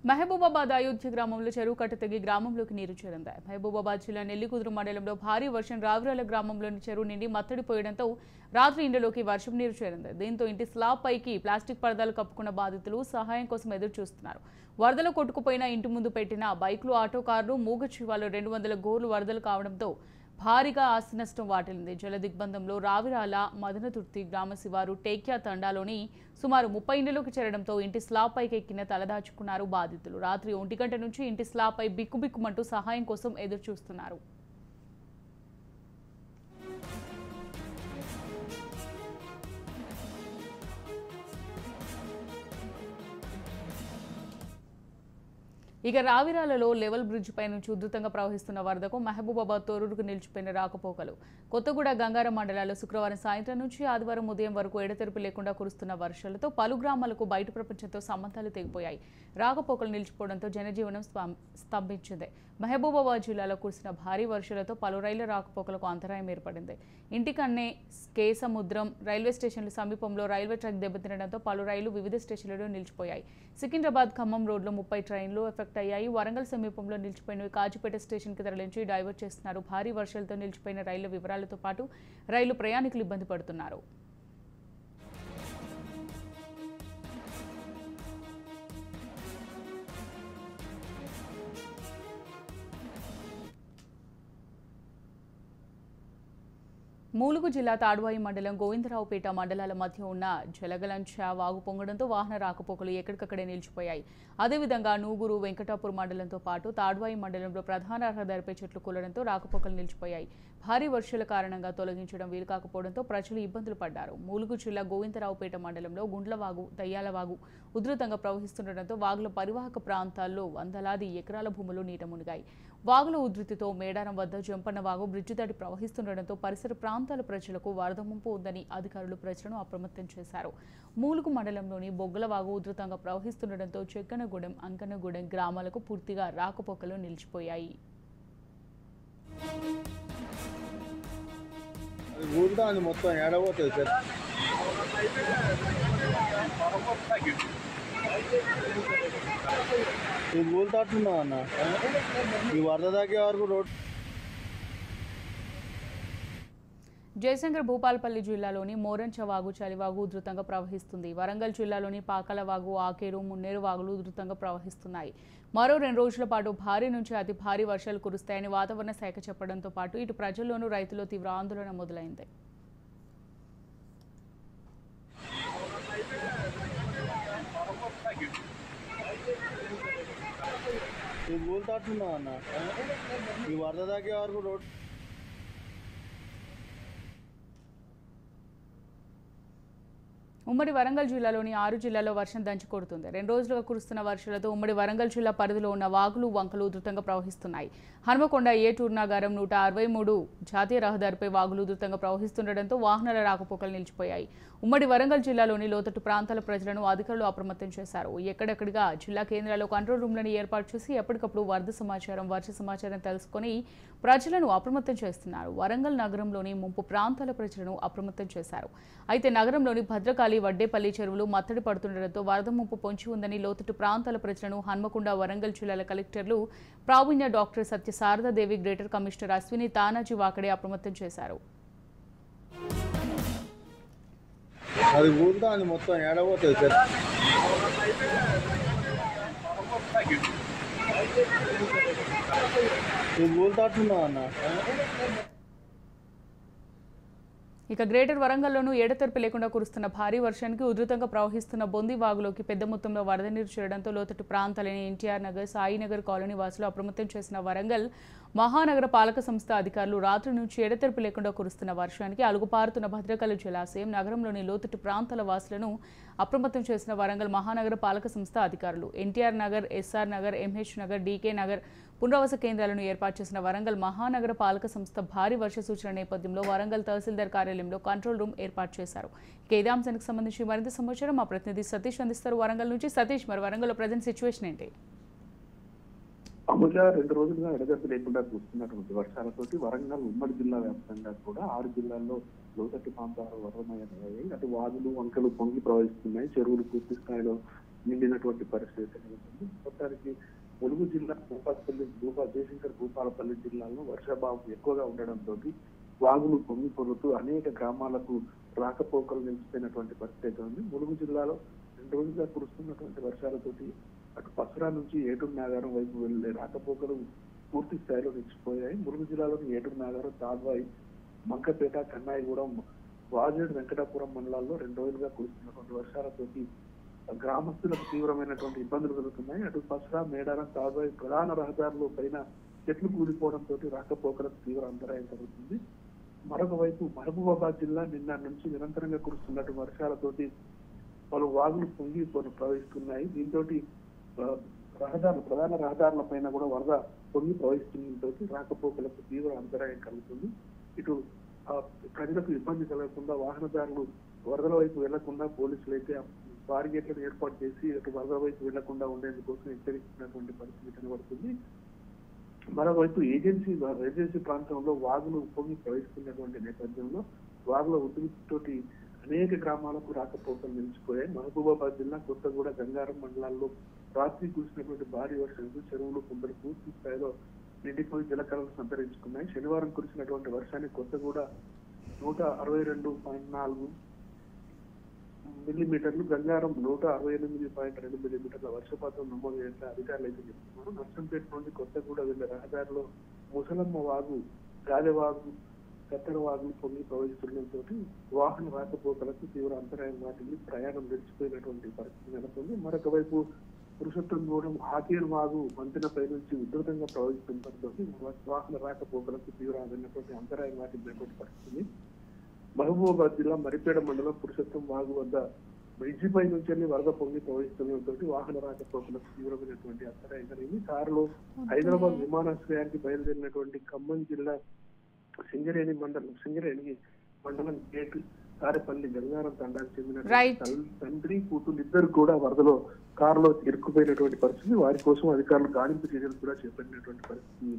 మహబూబాబాద్ అయోధ్య గ్రామంలో చెరువు కట్ట తెగి గ్రామంలోకి నీరు చేరింది. మహబూబాబాద్ జిల్లా నెల్లికుదురు మండలంలో భారీ వర్షం రావిరాల గ్రామంలోని చెరువు నిండి మత్తడి పోయడంతో రాత్రి ఇంటిలోకి వర్షం నీరు చేరింది. దీంతో ఇంటి స్లాబ్ పైకి ప్లాస్టిక్ పరదాలు కప్పుకున్న బాధితులు సహాయం కోసం ఎదురు చూస్తున్నారు. వరదలో కొట్టుకుపోయిన ఇంటి ముందు పెట్టిన బైక్లు, ఆటో కార్లు, మూగజీవాలు 200 గోర్లు వరదలు కావడంతో భారీగా ఆస్తి నష్టం వాటిల్లింది. జల దిగ్బంధంలో రావిరాల మదనతుర్తి గ్రామ శివారు టేక్యా తండాలోని సుమారు 30 ఇండ్లలోకి చేరడంతో ఇంటి స్లాబ్ పైకి ఎక్కిన తలదాచుకున్నారు బాధితులు. రాత్రి 1 గంట నుంచి ఇంటి స్లాబ్ పై బిక్కుబిక్కుమంటూ సహాయం కోసం ఎదురు చూస్తున్నారు. ఇక రావిరాలలో లెవెల్ బ్రిడ్జ్ పై నుంచి ఉధృతంగా ప్రవహిస్తున్న వరదకు మహబూబాబాద్ తోరూరుకు నిలిచిపోయిన రాకపోకలు. కొత్తగూడ, గంగారం మండలాల్లో శుక్రవారం సాయంత్రం నుంచి ఆదివారం ఉదయం వరకు ఎడతెరిపి లేకుండా కురుస్తున్న వర్షాలతో పలు గ్రామాలకు బయట ప్రపంచంతో సంబంధాలు తెగిపోయాయి. రాకపోకలు నిలిచిపోవడంతో జనజీవనం స్తంభించింది. మహబూబాబాద్ జిల్లాలో కురిసిన భారీ వర్షాలతో పలు రైళ్ల రాకపోకలకు అంతరాయం ఏర్పడింది. ఇంటికన్నే కేసముద్రం రైల్వే స్టేషన్ల సమీపంలో రైల్వే ట్రాక్ దెబ్బతినడంతో పలు రైళ్లు వివిధ స్టేషన్లలో నిలిచిపోయాయి. సికింద్రాబాద్, ఖమ్మం రోడ్లో 30 ట్రైన్లు ఎఫెక్ట్ అయ్యాయి. వరంగల్ సమీపంలో నిలిచిపోయినవి కాజీపేట స్టేషన్కి తరలించి డైవర్ట్ చేస్తున్నారు. భారీ వర్షాలతో నిలిచిపోయిన రైళ్ల వివరాలతో పాటు రైలు ప్రయాణికులు ఇబ్బంది పడుతున్నారు. మూలుగు జిల్లా తాడ్వాయి మండలం గోవిందరావుపేట మండలాల మధ్య ఉన్న జలగలంచ వాగు పొంగడంతో వాహన రాకపోకలు ఎక్కడికక్కడే నిలిచిపోయాయి. అదేవిధంగా నూగురు, వెంకటాపూర్ మండలంతో పాటు తాడ్వాయి మండలంలో ప్రధాన రహదారిపై చెట్లు కూలడంతో రాకపోకలు నిలిచిపోయాయి. భారీ వర్షాల కారణంగా తొలగించడం వీలు కాకపోవడంతో ప్రజలు ఇబ్బందులు పడ్డారు. మూలుగు జిల్లా గోవిందరావుపేట మండలంలో గుండ్లవాగు, దయ్యాలవాగు ఉధృతంగా ప్రవహిస్తుండటంతో వాగుల పరివాహక ప్రాంతాల్లో వందలాది ఎకరాల భూములు నీట మునిగాయి. వాగుల ఉధృతితో మేడారం వద్ద జంపన్న వాగు బ్రిడ్జి దాటి ప్రవహిస్తుండటంతో పరిసర ప్రాంతాల ప్రజలకు వరద ముంపు ఉందని అధికారులు ప్రజలను అప్రమత్తం చేశారు. మూలుగు మండలంలోని బొగ్గలవాగు ఉధృతంగా ప్రవహిస్తుండటంతో చెక్కనగూడెం, అంకనగూడెం గ్రామాలకు పూర్తిగా రాకపోకలు నిలిచిపోయాయి. మొత్తం ఏడబోతుంది సార్. ఊరుతాట్టున్నావు అన్న, ఈ వరద తగ్గే వరకు రోడ్. జయశంకర్ భూపాలపల్లి జిల్లాలోని మోరంచ వాగు, చలివాగు ఉధృతంగా ప్రవహిస్తుంది. వరంగల్ జిల్లాలోని పాకలవాగు, ఆకేరు, మున్నేరు వాగులు ఉధృతంగా ప్రవహిస్తున్నాయి. మరో 2 రోజుల పాటు భారీ నుంచి అతి భారీ వర్షాలు కురుస్తాయని వాతావరణ శాఖ చెప్పడంతో పాటు ఇటు ప్రజల్లోనూ రైతుల్లో తీవ్ర ఆందోళన మొదలైంది. ఊరుతాట్టున్నావు అన్న, ఈ వరద తగ్గే వరకు రోడ్. ఉమ్మడి వరంగల్ జిల్లాలోని 6 జిల్లాల్లో వర్షం దంచి కొడుతుంది. 2 రోజులుగా కురుస్తున్న వర్షాలతో ఉమ్మడి వరంగల్ జిల్లా పరిధిలో ఉన్న వాగులు, వంకలు ఉధృతంగా ప్రవహిస్తున్నాయి. హనుమకొండ ఏటూరు నగరం 163 జాతీయ రహదారిపై వాగులు ఉధృతంగా ప్రవహిస్తుండటంతో వాహనాల రాకపోకలు నిలిచిపోయాయి. ఉమ్మడి వరంగల్ జిల్లాలోని లోతట్టు ప్రాంతాల ప్రజలను అధికారులు అప్రమత్తం చేశారు. ఎక్కడెక్కడిగా జిల్లా కేంద్రాల్లో కంట్రోల్ రూమ్లను ఏర్పాటు చేసి ఎప్పటికప్పుడు వరద సమాచారం, వర్ష సమాచారం తెలుసుకుని ప్రజలను అప్రమత్తం చేస్తున్నారు. వరంగల్ నగరంలోని ముంపు ప్రాంతాల ప్రజలను అప్రమత్తం చేశారు. అయితే నగరంలోని భద్రకాళి, వడ్డేపల్లి చెరువులు మత్తడి పడుతుండటంతో వరద ముంపు పొంచి ఉందని లోతట్టు ప్రాంతాల ప్రజలను హన్మకొండ, వరంగల్ జిల్లాల కలెక్టర్లు ప్రావీణ్య డాక్టర్ సత్య శారదాదేవి, గ్రేటర్ కమిషనర్ అశ్విని తానాజీ వాకడే అప్రమత్తం చేశారు. అది ఊరుతా మొత్తం ఏడబోతుంది సార్. ఊరుతాట్టున్నావు అన్న. ఇక గ్రేటర్ వరంగల్లోనూ ఎడతెరిపి లేకుండా కురుస్తున్న భారీ వర్షానికి ఉధృతంగా ప్రవహిస్తున్న బొంది వాగులోకి పెద్ద మొత్తంలో వరద నీరు చేరడంతో లోతట్టు ప్రాంతాలైన ఎన్టీఆర్ నగర్, సాయినగర్ కాలనీ వాసులు అప్రమత్తం చేసిన వరంగల్ మహానగర పాలక సంస్థ అధికారులు రాత్రి నుంచి ఎడతెరిపి లేకుండా కురుస్తున్న వర్షానికి అలుగుపారుతున్న భద్రకాళి జలాశయం, నగరంలోని లోతట్టు ప్రాంతాల వాసులను అప్రమత్తం చేసిన వరంగల్ మహానగర పాలక సంస్థ అధికారులు ఎన్టీఆర్ నగర్, ఎస్ఆర్ నగర్, ఎంహెచ్ నగర్, డీకే నగర్ పునరావాస కేంద్రాలను ఏర్పాటు చేసిన వరంగల్ మహానగర పాలక సంస్థ భారీ వర్ష సూచన నేపథ్యంలో వరంగల్ తహసీల్దార్ కార్యాలయంలో కంట్రోల్ రూమ్ ఏర్పాటు చేశారు. ఇక ఇదే అంశానికి సంబంధించి మరింత సమాచారం మా ప్రతినిధి సతీష్ అందిస్తారు వరంగల్ నుంచి. సతీష్, మరి వరంగల్లో ప్రజెంట్ సిచ్యువేషన్ ఏంటి? అమూల్య 2 రోజులుగా ఎడతెరిపి లేకుండా కురుస్తున్నటువంటి వర్షాలతోటి వరంగల్ ఉమ్మడి జిల్లా వ్యాప్తంగా కూడా 6 జిల్లాల్లో లోతట్టు ప్రాంతాలు వరదమయ్యాయి. అటు వాగులు, వంకలు పొంగి ప్రవహిస్తున్నాయి. చెరువులు పూర్తి స్థాయిలో నిండినటువంటి పరిస్థితి. మొత్తానికి జయశంకర్ భూపాలపల్లి జిల్లాల్లో వర్షాభావం ఎక్కువగా ఉండడంతో వాగులు పొంగి పొరుతూ అనేక గ్రామాలకు రాకపోకలు నిలిచిపోయినటువంటి పరిస్థితి ఉంది. ములుగు జిల్లాలో 2 రోజులుగా కురుస్తున్నటువంటి వర్షాలతోటి అటు పసరా నుంచి ఏటూరు నాగారం వైపు వెళ్లే రాకపోకలు పూర్తి స్థాయిలో నిలిచిపోయాయి. ములుగు జిల్లాలోని ఏటూరు నాగారం, తాడ్వాయి, మంకపేట, కన్నాయిగూడెం, వాజేడు, వెంకటాపురం మండలాల్లో 2 రోజులుగా కురుస్తున్నటువంటి వర్షాలతోటి గ్రామస్తులకు తీవ్రమైనటువంటి ఇబ్బందులు కలుగుతున్నాయి. అటు పసరా, మేడారం, తాడ్వాయి ప్రధాన రహదారుల పైన చెట్లు కూలిపోవడంతో రాకపోకలకు తీవ్ర అంతరాయం కలుగుతుంది. మరొక వైపు మహబూబాబాద్ జిల్లా నిన్న నుంచి నిరంతరంగా కురుస్తున్నటువంటి వర్షాలతోటి పలు వాగులు పొంగి ప్రవహిస్తున్నాయి. దీంతో ప్రధాన రహదారుల పైన కూడా వరద పొంగి ప్రవహిస్తుండటంతో రాకపోకలకు తీవ్ర అంతరాయం కలుగుతుంది. ఇటు ప్రజలకు ఇబ్బంది కలగకుండా వాహనదారులు వరదల వైపు వెళ్లకుండా పోలీసులు అయితే బారిగేట్లను ఏర్పాటు చేసి అటు వరద వైపు వెళ్లకుండా ఉండేందుకోసం హెచ్చరిస్తున్నటువంటి పరిస్థితి కనబడుతుంది. మరోవైపు ఏజెన్సీ ప్రాంతంలో వాగులు పొంగి ప్రవహిస్తున్నటువంటి నేపథ్యంలో వాగుల ఉధృతితోటి అనేక గ్రామాలకు రాకపోకలు నిలిచిపోయాయి. మహబూబాబాద్ జిల్లా కొత్తగూడ, గంగారం మండలాల్లో రాత్రి కురిసినటువంటి భారీ వర్షాలకు చెరువులు, కుంటలు పూర్తి స్థాయిలో నిండిపోయి జలకళలు సంతరించుకున్నాయి. శనివారం కురిసినటువంటి వర్షానికి కొత్తగూడ 162.4 మిల్లీమీటర్లు, గంగారం 168.2 మిల్లీమీటర్ల వర్షపాతం నమోదు చేసిన అధికారులు అయితే చెప్తున్నారు. నర్సంపేట నుండి కొత్తగూడ వెళ్లే రహదారిలో ముసలమ్మ వాగు, గాదెవాగు, కత్తెర వాగులు పొంగి ప్రవహిస్తుండటంతో వాహన రాకపోకలకు తీవ్ర అంతరాయం వాటిని ప్రయాణం నిలిచిపోయినటువంటి పరిస్థితి నెలకొంది. మరొక వైపు పురుషోత్తంగూడెం, హాకీర్ వాగు వంతెనపై నుంచి ఉధృతంగా ప్రవహిస్తుండటంతో వాహన రాకపోకలకు తీవ్రమైనటువంటి అంతరాయం వాటిల్లినటువంటి పరిస్థితి. మహబూబాబాద్ జిల్లా మరిపేడ మండలం పురుషోత్తం వాగు వద్ద బ్రిడ్జిపై నుంచి వరద పొంగి ప్రవహిస్తుండటంతో వాహన రాకపోకలకు తీవ్రమైనటువంటి అంతరాయం కలిగింది. కారులో హైదరాబాద్ విమానాశ్రయానికి బయలుదేరినటువంటి ఖమ్మం జిల్లా సింగరేణి మండలం గేట్ కారేపల్లి గంగారం తండానికి చెందిన తండ్రి, కూతురు ఇద్దరు కూడా వరదలో కారులో ఇరుక్కుపోయినటువంటి పరిస్థితి. వారి కోసం అధికారులు గాలింపు చర్యలు కూడా చేపట్టినటువంటి పరిస్థితి.